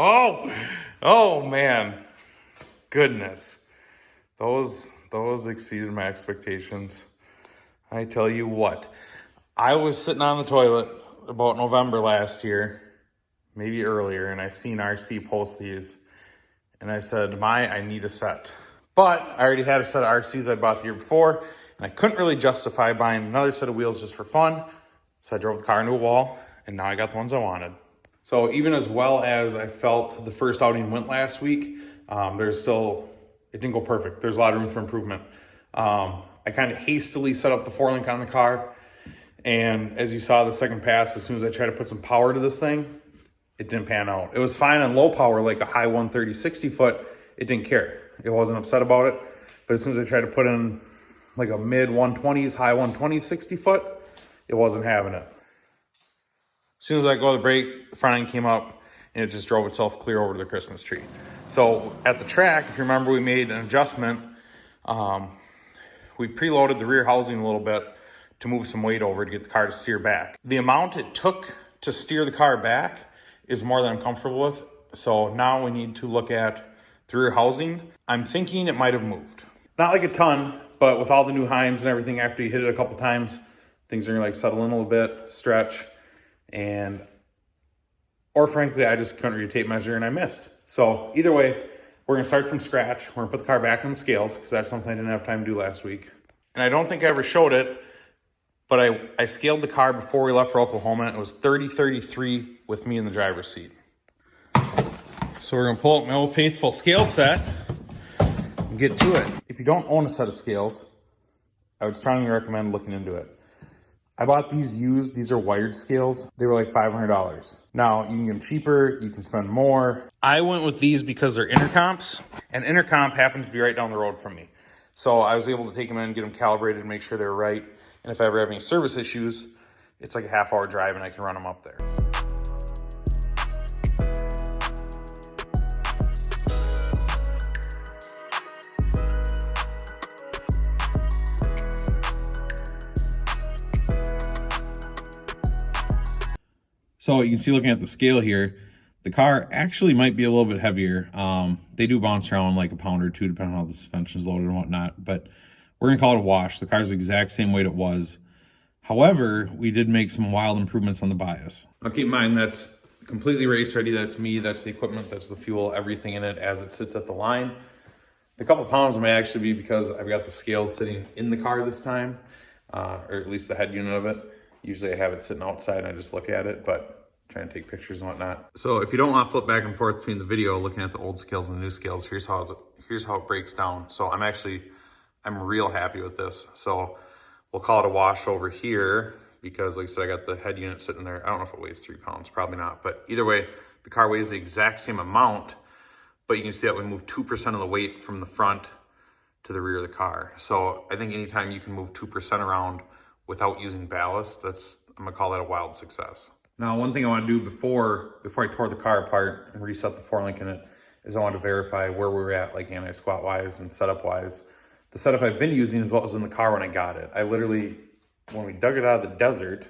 Oh man, goodness. Those exceeded my expectations. I tell you what, I was sitting on the toilet about November last year, maybe earlier, and I seen RC post these, and I said, I need a set. But I already had a set of RCs I bought the year before, and I couldn't really justify buying another set of wheels just for fun, so I drove the car into a wall, and now I got the ones I wanted. So even as well as I felt the first outing went last week, it didn't go perfect. There's a lot of room for improvement. I kind of hastily set up the 4-link on the car, and as you saw the second pass, as soon as I tried to put some power to this thing, it didn't pan out. It was fine on low power, like a high 130, 60 foot. It didn't care. It wasn't upset about it. But as soon as I tried to put in like a mid 120s, high 120s, 60 foot, it wasn't having it. As soon as I go to the brake, the front end came up and it just drove itself clear over to the Christmas tree. So at the track, if you remember, we made an adjustment. We preloaded the rear housing a little bit to move some weight over to get the car to steer back. The amount it took to steer the car back is more than I'm comfortable with. So now we need to look at the rear housing. I'm thinking it might have moved. Not like a ton, but with all the new Heims and everything, after you hit it a couple times, things are gonna like settle in a little bit, stretch, or frankly, I just couldn't read a tape measure and I missed. So either way, we're gonna start from scratch. We're gonna put the car back on the scales because that's something I didn't have time to do last week. And I don't think I ever showed it, but I scaled the car before we left for Oklahoma. It was 30-33 with me in the driver's seat. So we're gonna pull up my old faithful scale set and get to it. If you don't own a set of scales, I would strongly recommend looking into it. I bought these used. These are wired scales. They were like $500. Now, you can get them cheaper. You can spend more. I went with these because they're intercomps, and intercomp happens to be right down the road from me. So I was able to take them in, get them calibrated, and make sure they're right. And if I ever have any service issues, it's like a half-hour drive, and I can run them up there. So you can see looking at the scale here, the car actually might be a little bit heavier. They do bounce around like a pound or two depending on how the suspension is loaded and whatnot, but we're gonna call it a wash. The car's the exact same weight it was. However, we did make some wild improvements on the bias. Now keep in mind, that's completely race ready. That's me, that's the equipment, that's the fuel, everything in it as it sits at the line. The couple pounds may actually be because I've got the scales sitting in the car this time, or at least the head unit of it. Usually I have it sitting outside and I just look at it, but trying to take pictures and whatnot. So if you don't want to flip back and forth between the video, looking at the old scales and the new scales, here's how it breaks down. So I'm real happy with this. So we'll call it a wash over here because like I said, I got the head unit sitting there. I don't know if it weighs 3 pounds, probably not. But either way, the car weighs the exact same amount, but you can see that we move 2% of the weight from the front to the rear of the car. So I think anytime you can move 2% around without using ballast, I'm gonna call that a wild success. Now, one thing I want to do before I tore the car apart and reset the 4-link in it is I want to verify where we were at, like anti-squat wise and setup wise. The setup I've been using is what was in the car when I got it. I literally, when we dug it out of the desert,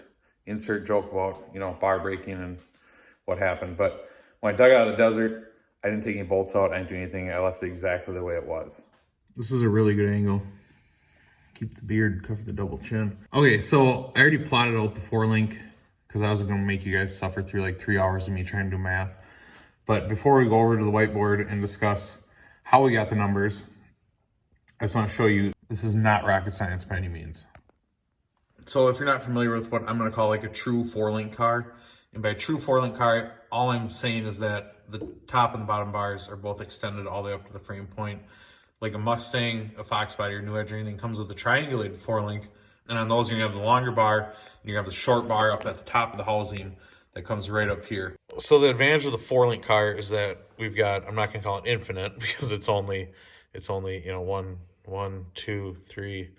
insert joke about, bar breaking and what happened. But when I dug it out of the desert, I didn't take any bolts out. I didn't do anything. I left it exactly the way it was. This is a really good angle. Keep the beard, cover the double chin. Okay, so I already plotted out the 4-link because I was going to make you guys suffer through like 3 hours of me trying to do math. But before we go over to the whiteboard and discuss how we got the numbers, I just want to show you, this is not rocket science by any means. So if you're not familiar with what I'm going to call like a true 4-link car, and by a true 4-link car, all I'm saying is that the top and the bottom bars are both extended all the way up to the frame point. Like a Mustang, a Fox Body, or New Edge, or anything comes with a triangulated 4-link. And on those, you're gonna have the longer bar, and you're gonna have the short bar up at the top of the housing that comes right up here. So the advantage of the 4-link car is that we've got, I'm not gonna call it infinite because it's only, one, two, three.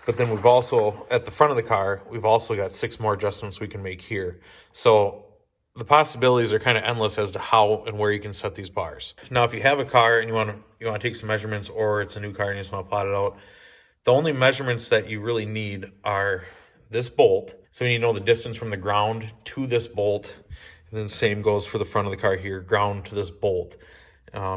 But then we've also, at the front of the car, we've also got 6 more adjustments we can make here. So the possibilities are kind of endless as to how and where you can set these bars. Now, if you have a car and you want to take some measurements, or it's a new car and you just want to plot it out, the only measurements that you really need are this bolt. So you need to know the distance from the ground to this bolt, And then same goes for the front of the car here, ground to this bolt.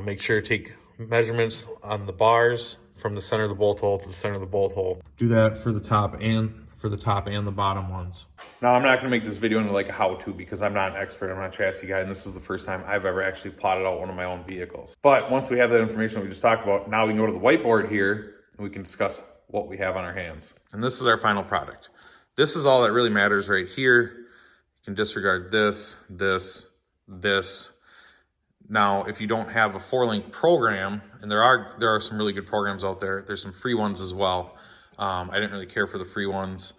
Make sure to take measurements on the bars from the center of the bolt hole to the center of the bolt hole. Do that for the top and the bottom ones. Now, I'm not going to make this video into like a how-to because I'm not an expert. I'm not a chassis guy, and this is the first time I've ever actually plotted out one of my own vehicles. But once we have that information that we just talked about, now we can go to the whiteboard here and we can discuss what we have on our hands. And this is our final product. This is all that really matters right here. You can disregard this, this, this. Now, if you don't have a 4-link program, and there are some really good programs out there, there's some free ones as well. I didn't really care for the free ones.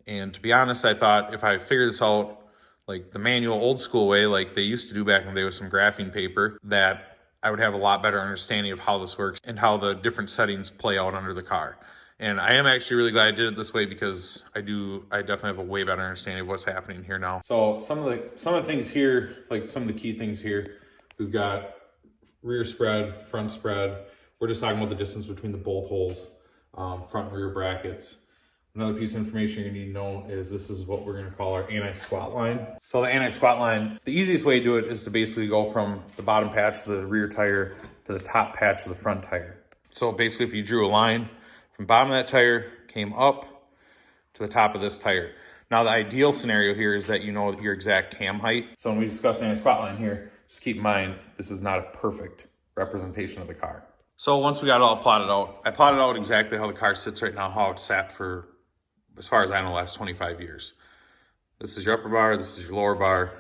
And to be honest, I thought if I figured this out like the manual old school way, like they used to do back in the day with some graphing paper, that I would have a lot better understanding of how this works and how the different settings play out under the car. And I am actually really glad I did it this way because I definitely have a way better understanding of what's happening here now. So some of the things here, like some of the key things here, we've got rear spread, front spread. We're just talking about the distance between the bolt holes, front and rear brackets. Another piece of information you need to know is this is what we're going to call our anti-squat line. So the anti-squat line, the easiest way to do it is to basically go from the bottom patch of the rear tire to the top patch of the front tire. So basically if you drew a line from the bottom of that tire, came up to the top of this tire. Now the ideal scenario here is that you know your exact cam height. So when we discuss the anti-squat line here, just keep in mind, this is not a perfect representation of the car. So once we got it all plotted out, I plotted out exactly how the car sits right now, how it's sat for, as far as I know, the last 25 years. This is your upper bar, this is your lower bar.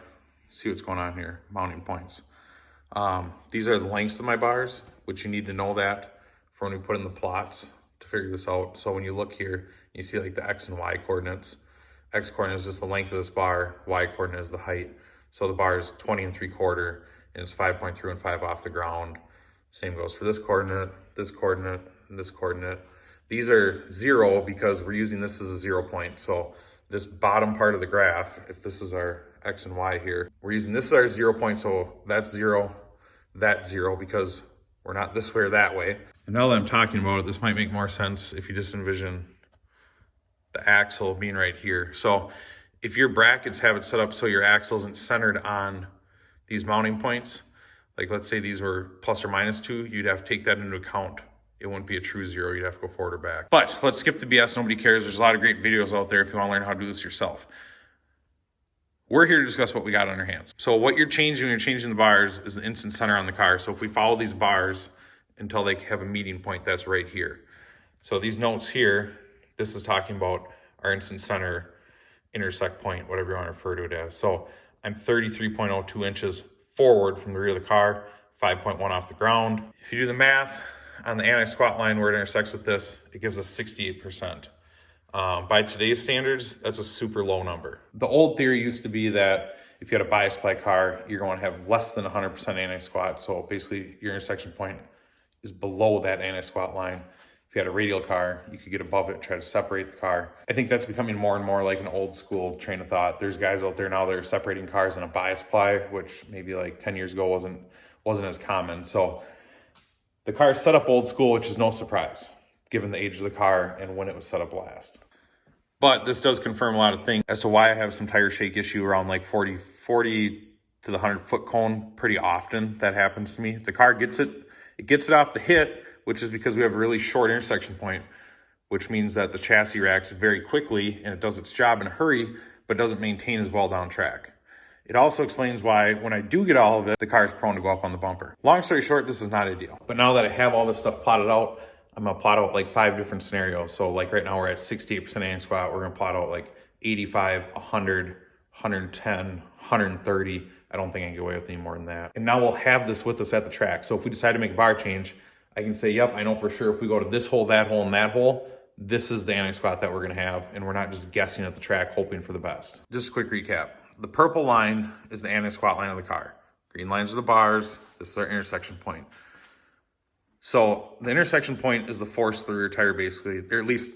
See what's going on here, mounting points. These are the lengths of my bars, which you need to know that for when we put in the plots to figure this out. So when you look here, you see like the X and Y coordinates. X coordinate is just the length of this bar, Y coordinate is the height. So the bar is 20 3/4, and it's 5.3 and 5 off the ground. Same goes for this coordinate, and this coordinate. These are 0 because we're using this as a 0 point. So this bottom part of the graph, if this is our X and Y here, we're using this as our 0 point. So that's 0, that's 0, because we're not this way or that way. And now that I'm talking about it, this might make more sense if you just envision the axle being right here. So if your brackets have it set up so your axle isn't centered on these mounting points, like let's say these were plus or minus 2, you'd have to take that into account. It wouldn't be a true 0, you'd have to go forward or back. But let's skip the BS, nobody cares. There's a lot of great videos out there if you want to learn how to do this yourself. We're here to discuss what we got on our hands. So what you're changing when you're changing the bars is the instant center on the car. So if we follow these bars until they have a meeting point, that's right here. So these notes here, this is talking about our instant center intersect point, whatever you want to refer to it as. So I'm 33.02 inches forward from the rear of the car, 5.1 off the ground. If you do the math on the anti-squat line where it intersects with this, it gives us 68%. By today's standards, that's a super low number. The old theory used to be that if you had a bias ply car, you're going to have less than 100% anti-squat. So basically your intersection point is below that anti-squat line. If you had a radial car, you could get above it, try to separate the car. I think that's becoming more and more like an old school train of thought. There's guys out there now that are separating cars in a bias ply, which maybe like 10 years ago wasn't as common. So the car is set up old school, which is no surprise, given the age of the car and when it was set up last. But this does confirm a lot of things as to why I have some tire shake issue around like 40 to the 100-foot cone pretty often. That happens to me. The car gets it off the hit, which is because we have a really short intersection point, which means that the chassis reacts very quickly and it does its job in a hurry, but doesn't maintain as well down track. It also explains why when I do get all of it, the car is prone to go up on the bumper. Long story short, this is not ideal. But now that I have all this stuff plotted out, I'm gonna plot out like 5 different scenarios. So like right now we're at 68% anti-squat. We're gonna plot out like 85, 100, 110, 130. I don't think I can get away with any more than that. And now we'll have this with us at the track. So if we decide to make a bar change, I can say, yep, I know for sure if we go to this hole, that hole, and that hole, this is the anti-squat that we're gonna have, and we're not just guessing at the track, hoping for the best. Just a quick recap. The purple line is the anti-squat line of the car. Green lines are the bars. This is our intersection point. So the intersection point is the force of the rear tire, basically, or at least,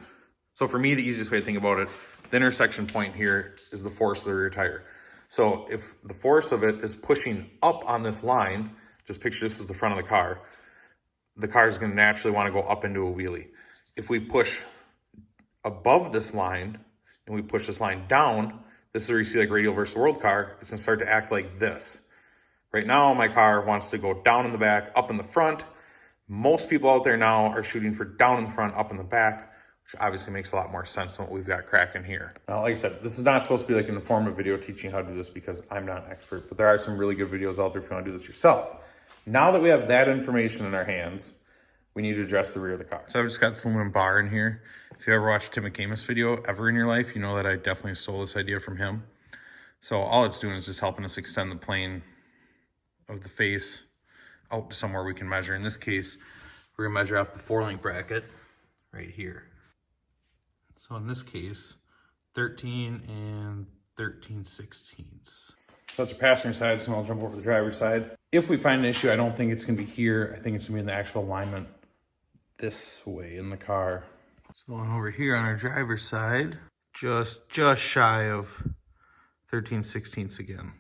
so for me, the easiest way to think about it, the intersection point here is the force of the rear tire. So if the force of it is pushing up on this line, just picture this as the front of the car is going to naturally want to go up into a wheelie. If we push above this line and we push this line down, this is where you see like radial versus world car, it's gonna start to act like this. Right now, my car wants to go down in the back, up in the front. Most people out there now are shooting for down in the front, up in the back, which obviously makes a lot more sense than what we've got cracking here. Now, like I said, this is not supposed to be like an informative video teaching how to do this because I'm not an expert, but there are some really good videos out there if you want to do this yourself. Now that we have that information in our hands, we need to address the rear of the car. So I've just got this aluminum bar in here. If you ever watched Tim McCamus video ever in your life, you know that I definitely stole this idea from him. So all it's doing is just helping us extend the plane of the face out to somewhere we can measure. In this case, we're gonna measure off the 4-link bracket right here. So in this case, 13 and 13/16. So that's the passenger side, so I'll jump over to the driver's side. If we find an issue, I don't think it's gonna be here. I think it's gonna be in the actual alignment this way in the car. So going over here on our driver's side, just shy of 13/16 again.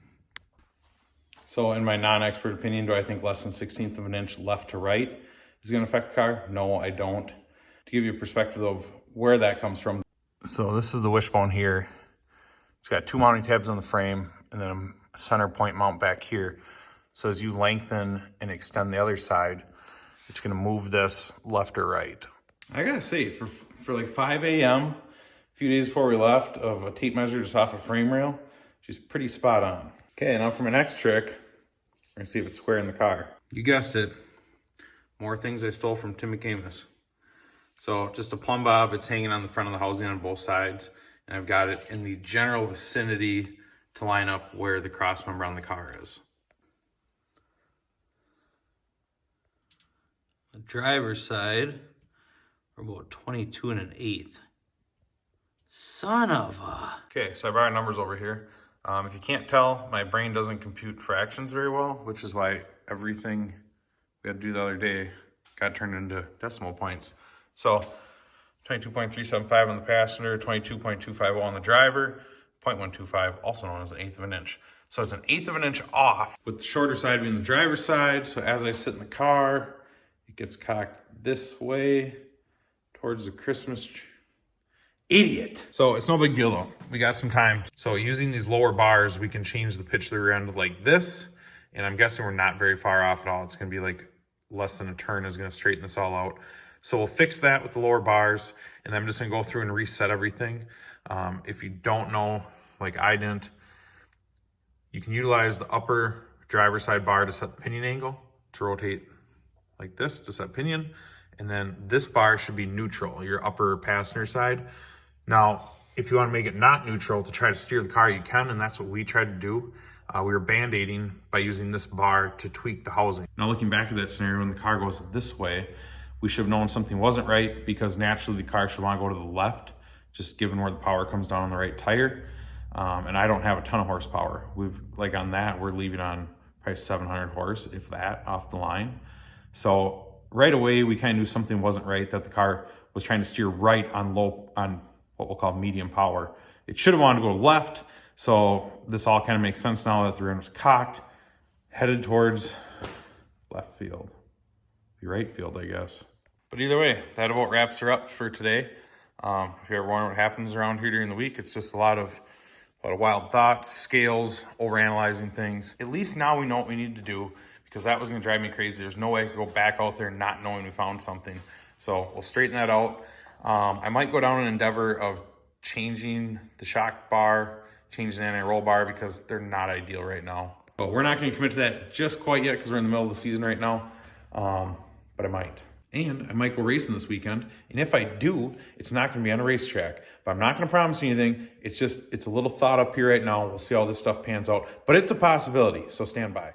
So in my non-expert opinion, do I think less than 1/16 of an inch left to right is gonna affect the car? No, I don't. To give you a perspective of where that comes from. So this is the wishbone here. It's got 2 mounting tabs on the frame and then a center point mount back here. So as you lengthen and extend the other side, it's gonna move this left or right. I gotta say, for like 5 a.m., a few days before we left, of a tape measure just off a frame rail, she's pretty spot on. Okay, now for my next trick, we're gonna see if it's square in the car. You guessed it, more things I stole from Tim McCamus. So just a plumb bob, it's hanging on the front of the housing on both sides, and I've got it in the general vicinity to line up where the cross member on the car is. The driver's side, we're about 22 1/8. Son of a... Okay, so I brought our numbers over here. If you can't tell, my brain doesn't compute fractions very well, which is why everything we had to do the other day got turned into decimal points. So 22.375 on the passenger, 22.250 on the driver, 0.125, also known as 1/8 of an inch. So it's 1/8 of an inch off, with the shorter side being the driver's side. So as I sit in the car, it gets cocked this way towards the Christmas tree. Idiot. So it's no big deal though. We got some time. So using these lower bars, we can change the pitch of the rear end like this. And I'm guessing we're not very far off at all. It's gonna be like less than a turn is gonna straighten this all out. So we'll fix that with the lower bars. And then I'm just gonna go through and reset everything. If you don't know, like I didn't, you can utilize the upper driver's side bar to set the pinion angle, to rotate like this to set pinion. And then this bar should be neutral, your upper passenger side. Now, if you want to make it not neutral to try to steer the car, you can, and that's what we tried to do. We were band-aiding by using this bar to tweak the housing. Now, looking back at that scenario, when the car goes this way, we should have known something wasn't right, because naturally the car should want to go to the left, just given where the power comes down on the right tire. And I don't have a ton of horsepower. Like on that, we're leaving on probably 700 horse, if that, off the line. So right away, we kind of knew something wasn't right, that the car was trying to steer right on what we'll call medium power. It should have wanted to go left. So this all kind of makes sense now that the rear was cocked, headed towards left field. Be right field, I guess. But either way, that about wraps her up for today. If you ever wonder what happens around here during the week, it's just a lot of wild thoughts, scales, overanalyzing things. At least now we know what we need to do, because that was gonna drive me crazy. There's no way I could go back out there not knowing we found something. So we'll straighten that out. I might go down an endeavor of changing the shock bar, changing the anti-roll bar, because they're not ideal right now. But we're not gonna commit to that just quite yet, because we're in the middle of the season right now. But I might. And I might go racing this weekend. And if I do, it's not gonna be on a racetrack. But I'm not gonna promise you anything. It's a little thought up here right now. We'll see how this stuff pans out. But it's a possibility, so stand by.